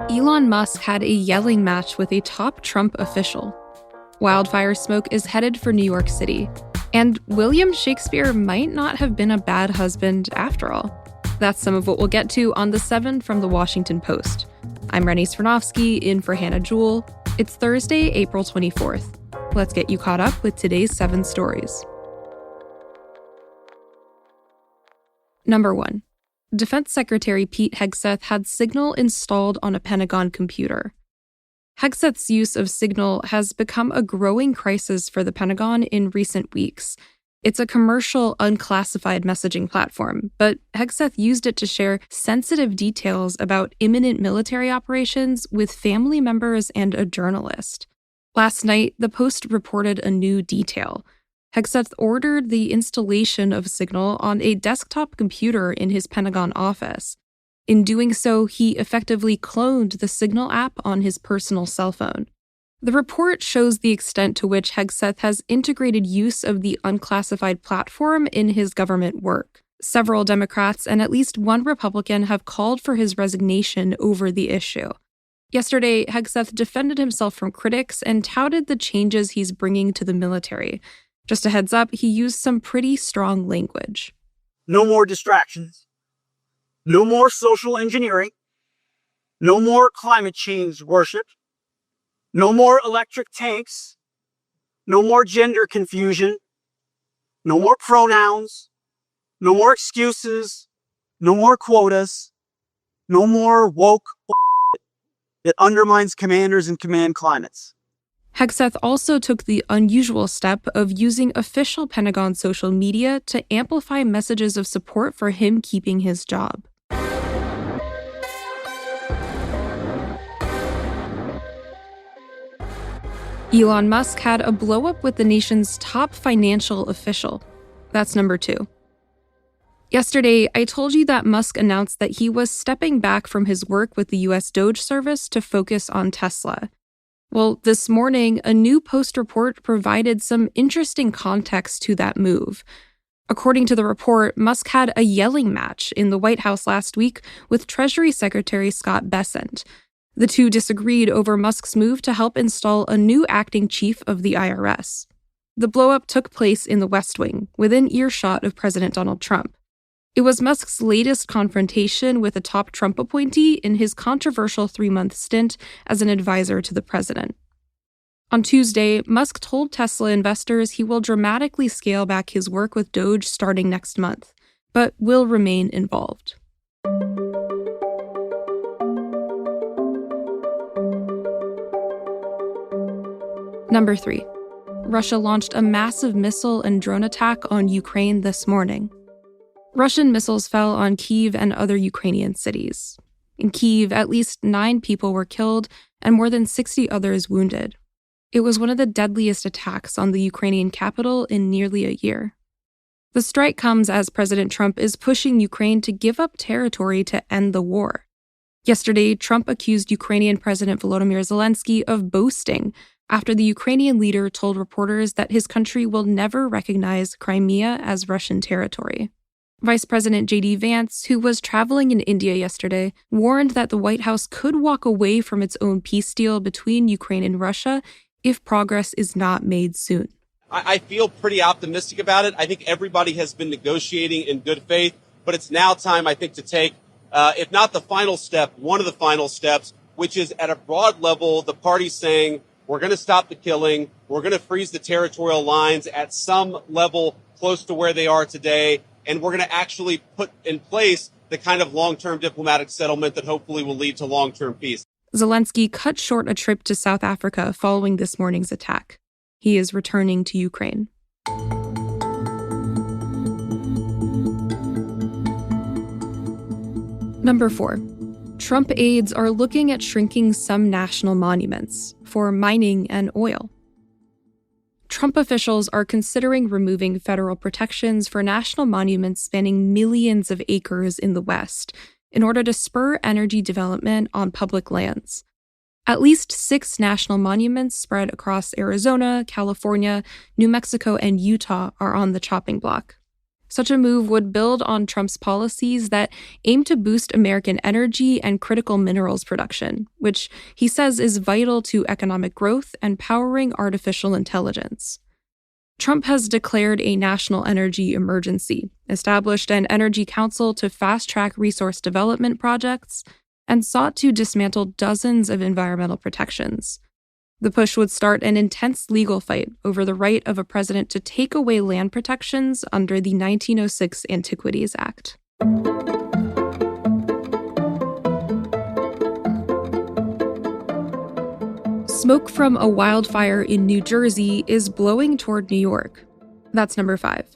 Elon Musk had a yelling match with a top Trump official. Wildfire smoke is headed for New York City. And William Shakespeare might not have been a bad husband after all. That's some of what we'll get to on The 7 from The Washington Post. I'm Rennie Svirnovsky, in for Hannah Jewell. It's Thursday, April 24th. Let's get you caught up with today's 7 stories. Number 1. Defense Secretary Pete Hegseth had Signal installed on a Pentagon computer. Hegseth's use of Signal has become a growing crisis for the Pentagon in recent weeks. It's a commercial, unclassified messaging platform, but Hegseth used it to share sensitive details about imminent military operations with family members and a journalist. Last night, the Post reported a new detail. Hegseth ordered the installation of Signal on a desktop computer in his Pentagon office. In doing so, he effectively cloned the Signal app on his personal cell phone. The report shows the extent to which Hegseth has integrated use of the unclassified platform in his government work. Several Democrats and at least one Republican have called for his resignation over the issue. Yesterday, Hegseth defended himself from critics and touted the changes he's bringing to the military. Just a heads up, he used some pretty strong language. No more distractions. No more social engineering. No more climate change worship. No more electric tanks. No more gender confusion. No more pronouns. No more excuses. No more quotas. No more woke that undermines commanders and command climates. Hegseth also took the unusual step of using official Pentagon social media to amplify messages of support for him keeping his job. Elon Musk had a blow-up with the nation's top financial official. That's number 2. Yesterday, I told you that Musk announced that he was stepping back from his work with the U.S. DOGE service to focus on Tesla. Well, this morning, a new Post report provided some interesting context to that move. According to the report, Musk had a yelling match in the White House last week with Treasury Secretary Scott Bessent. The two disagreed over Musk's move to help install a new acting chief of the IRS. The blow-up took place in the West Wing, within earshot of President Donald Trump. It was Musk's latest confrontation with a top Trump appointee in his controversial 3-month stint as an advisor to the president. On Tuesday, Musk told Tesla investors he will dramatically scale back his work with DOGE starting next month, but will remain involved. Number 3. Russia launched a massive missile and drone attack on Ukraine this morning. Russian missiles fell on Kyiv and other Ukrainian cities. In Kyiv, at least 9 people were killed and more than 60 others wounded. It was one of the deadliest attacks on the Ukrainian capital in nearly a year. The strike comes as President Trump is pushing Ukraine to give up territory to end the war. Yesterday, Trump accused Ukrainian President Volodymyr Zelensky of boasting after the Ukrainian leader told reporters that his country will never recognize Crimea as Russian territory. Vice President J.D. Vance, who was traveling in India yesterday, warned that the White House could walk away from its own peace deal between Ukraine and Russia if progress is not made soon. I feel pretty optimistic about it. I think everybody has been negotiating in good faith, but it's now time, I think, to take, if not the final step, one of the final steps, which is at a broad level, the parties saying, we're going to stop the killing, we're going to freeze the territorial lines at some level close to where they are today, and we're going to actually put in place the kind of long-term diplomatic settlement that hopefully will lead to long-term peace. Zelensky cut short a trip to South Africa following this morning's attack. He is returning to Ukraine. Number 4. Trump aides are looking at shrinking some national monuments for mining and oil. Trump officials are considering removing federal protections for national monuments spanning millions of acres in the West in order to spur energy development on public lands. At least 6 national monuments spread across Arizona, California, New Mexico, and Utah are on the chopping block. Such a move would build on Trump's policies that aim to boost American energy and critical minerals production, which he says is vital to economic growth and powering artificial intelligence. Trump has declared a national energy emergency, established an energy council to fast-track resource development projects, and sought to dismantle dozens of environmental protections. The push would start an intense legal fight over the right of a president to take away land protections under the 1906 Antiquities Act. Smoke from a wildfire in New Jersey is blowing toward New York. That's number 5.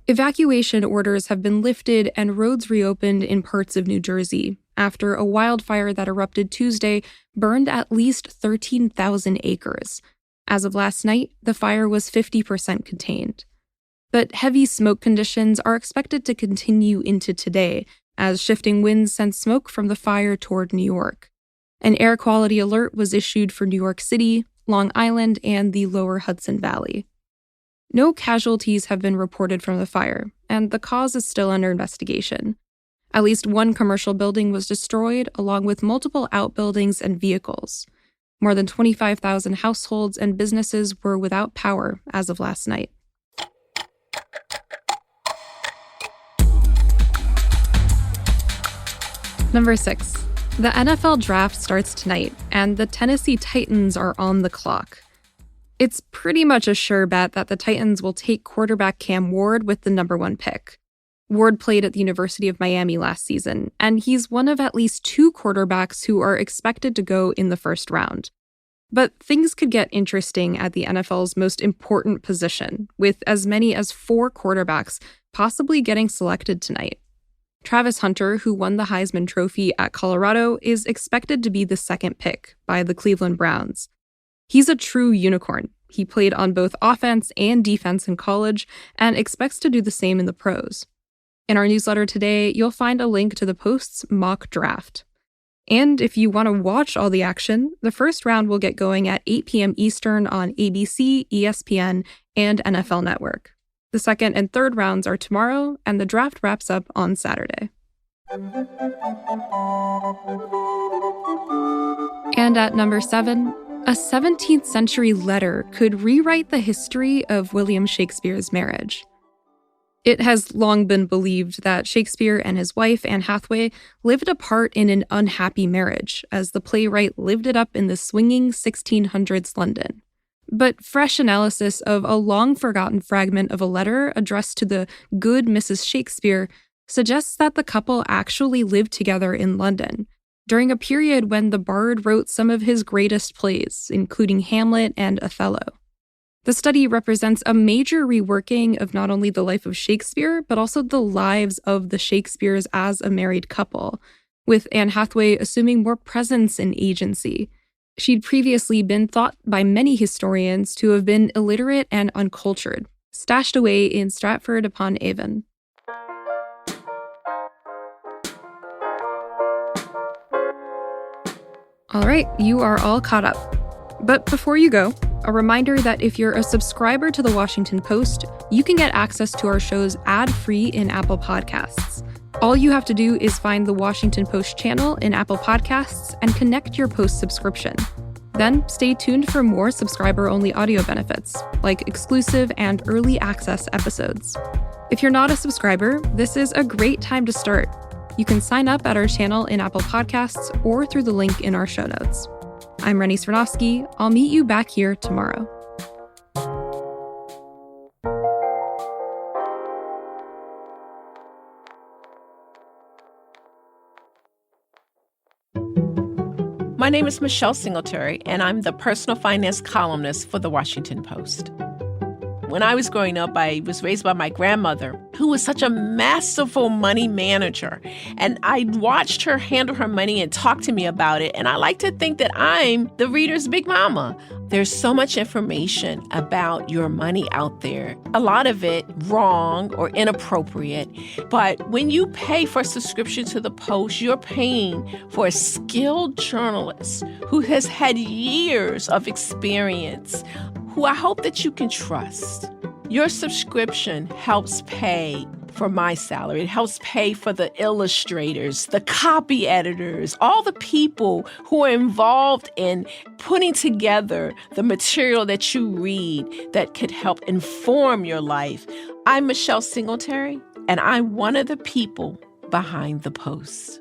Evacuation orders have been lifted and roads reopened in parts of New Jersey after a wildfire that erupted Tuesday burned at least 13,000 acres. As of last night, the fire was 50% contained. But heavy smoke conditions are expected to continue into today as shifting winds send smoke from the fire toward New York. An air quality alert was issued for New York City, Long Island, and the lower Hudson Valley. No casualties have been reported from the fire, and the cause is still under investigation. At least one commercial building was destroyed, along with multiple outbuildings and vehicles. More than 25,000 households and businesses were without power as of last night. Number 6. The NFL draft starts tonight, and the Tennessee Titans are on the clock. It's pretty much a sure bet that the Titans will take quarterback Cam Ward with the number 1 pick. Ward played at the University of Miami last season, and he's one of at least 2 quarterbacks who are expected to go in the first round. But things could get interesting at the NFL's most important position, with as many as 4 quarterbacks possibly getting selected tonight. Travis Hunter, who won the Heisman Trophy at Colorado, is expected to be the 2nd pick by the Cleveland Browns. He's a true unicorn. He played on both offense and defense in college and expects to do the same in the pros. In our newsletter today, you'll find a link to the Post's mock draft. And if you want to watch all the action, the first round will get going at 8 p.m. Eastern on ABC, ESPN, and NFL Network. The second and third rounds are tomorrow, and the draft wraps up on Saturday. And at number 7, a 17th century letter could rewrite the history of William Shakespeare's marriage. It has long been believed that Shakespeare and his wife, Anne Hathaway, lived apart in an unhappy marriage, as the playwright lived it up in the swinging 1600s London. But fresh analysis of a long-forgotten fragment of a letter addressed to the good Mrs. Shakespeare suggests that the couple actually lived together in London, during a period when the bard wrote some of his greatest plays, including Hamlet and Othello. The study represents a major reworking of not only the life of Shakespeare, but also the lives of the Shakespeares as a married couple, with Anne Hathaway assuming more presence and agency. She'd previously been thought by many historians to have been illiterate and uncultured, stashed away in Stratford-upon-Avon. All right, you are all caught up. But before you go, a reminder that if you're a subscriber to The Washington Post, you can get access to our shows ad-free in Apple Podcasts. All you have to do is find the Washington Post channel in Apple Podcasts and connect your Post subscription. Then stay tuned for more subscriber-only audio benefits, like exclusive and early access episodes. If you're not a subscriber, this is a great time to start. You can sign up at our channel in Apple Podcasts or through the link in our show notes. I'm Rennie Svirnovsky. I'll meet you back here tomorrow. My name is Michelle Singletary, and I'm the personal finance columnist for The Washington Post. When I was growing up, I was raised by my grandmother, who was such a masterful money manager. And I watched her handle her money and talk to me about it. And I like to think that I'm the reader's big mama. There's so much information about your money out there, a lot of it wrong or inappropriate. But when you pay for a subscription to the Post, you're paying for a skilled journalist who has had years of experience, who I hope that you can trust. Your subscription helps pay for my salary. It helps pay for the illustrators, the copy editors, all the people who are involved in putting together the material that you read that could help inform your life. I'm Michelle Singletary, and I'm one of the people behind the Post.